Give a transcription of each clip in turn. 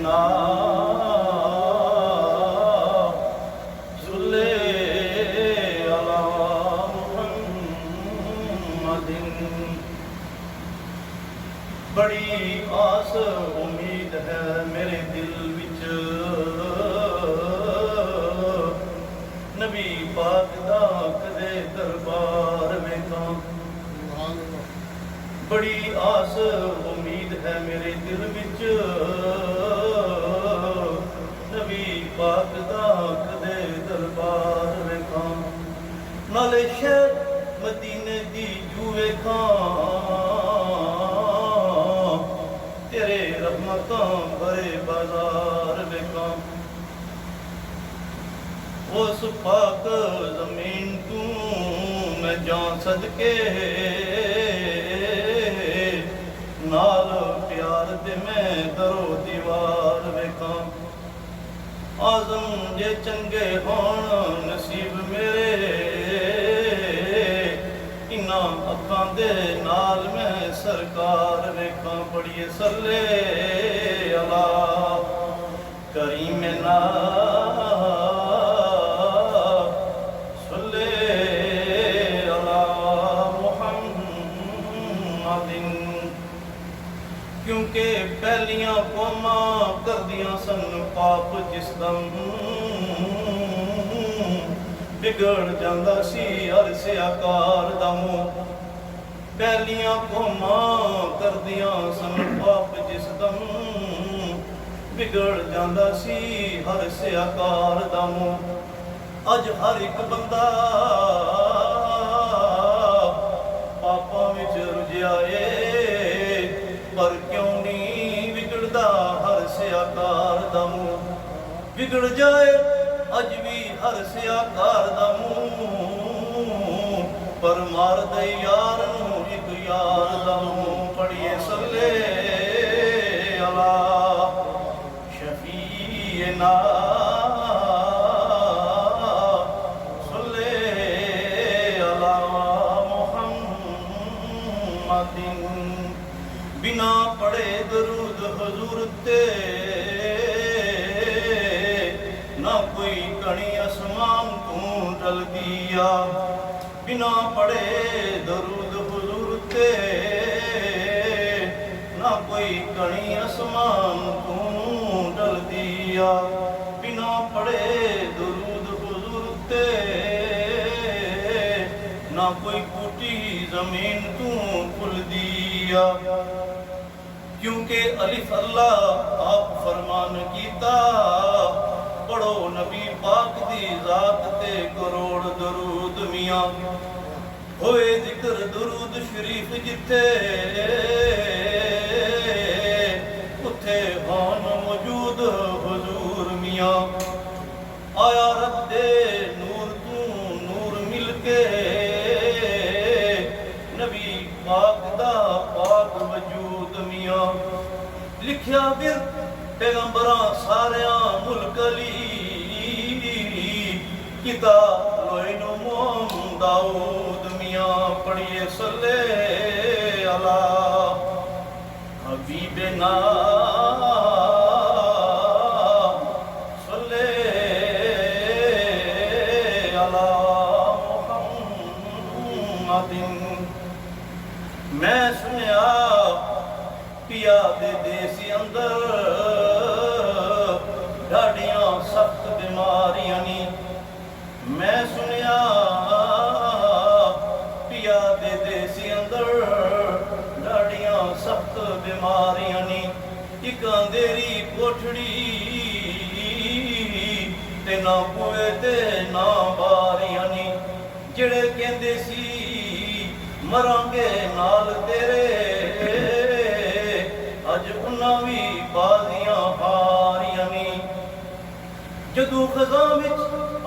बिना सुल्ले अला मुहम्मदिन। बड़ी आस उम्मीद है मेरे दिल विच नबी पाक दा कदे दरबार वेखां। बड़ी आस उम्मीद है मेरे दिल विच नबी पाक दा कदे दरबार वेखां। नाले शहर मदीने दी जू वेखां, तेरे रहमतां भरे बाजार वेखां। उस पाक जमीन तू मैं जान सदके नाल प्यार दे मैं दरो दीवार वेखां। आजम जे चंगे होण नसीब मेरे, इन्हां अखां दे नाल मैं सरकार वेखां। पढ़िए सल्ले अला करीमना क्योंकि पहलियां कौमां करदियां सन पाप जिस दम, बिगड़ जांदा सी अरस आकार दा मुंह। पहलियां कौमां करदियां सन पाप जिस दम, बिगड़ जांदा सी अरस आकार दा मुंह। अज हर एक बंदा पापां विच रुझिया ऐ, पर क्यों नहीं बिगड़दा हर से आकार दा मुंह। बिगड़ जाए अज भी हर से आकार दा मुंह, पर मार दे यार नूं एक यार दा मुंह। पढ़िए सल्ले अला शफीना सल्ले अला मुहम्मदिन। बिना पढ़े दरूद हुजूर ते ना कोई कणी आसमान तू डल दिया। बिना पढ़े दरूद हुजूर ते ना कोई कणी आसमान तू डल दिया। बिना पढ़े दरूद हुजूर ते ना कोई टूटी जमीन तू खुल दिया। क्योंकि अलिफ अल्लाह आप फरमान कीता, पढ़ो नबी पाक दी जात ते करोड़ दरूद मियां। होए जिक्र दरूद शरीफ जिथे, उथे होन मौजूद हुजूर मियां। आया रब दे नूर तू नूर मिलके, नबी पाक दा पाक वजूद मियां। लिखिया फिर पैगंबरां सारियां मुल्क अली, किताब लोइनो मोम दाऊद मियां। पढ़िए सल्ले अला हबीबना सल्ले अला मुहम्मदिन। मैं सुनिया पिया दे देस अंदर ढाडियां सख्त बीमारियां नी। मैं सुनिया पिया दे देस अंदर ढाडियां सख्त बीमारियां नी। इक अंधेरी कोठड़ी ते ना कुए ते ना बारियां नी। जेड़े कहंदे सी मरांगे नाल तेरे, अज उन्हां भी बाजियां हारियां नी। जदू खज़ां विच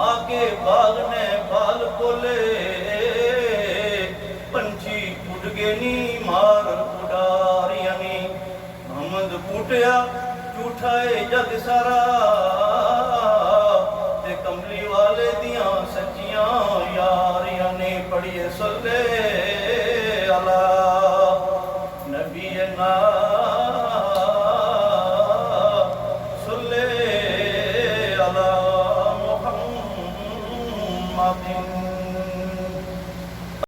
आके बाग ने बाल खोले, पंछी उड़ गए नी मार उडारियां नी। मोहम्मद फूटिया झूठा है जग सारा, ते कमली वाले दियां सच्चियां यारियां ने। पढ़िए सल्ले अला नबीना अला मुहम्मदिन।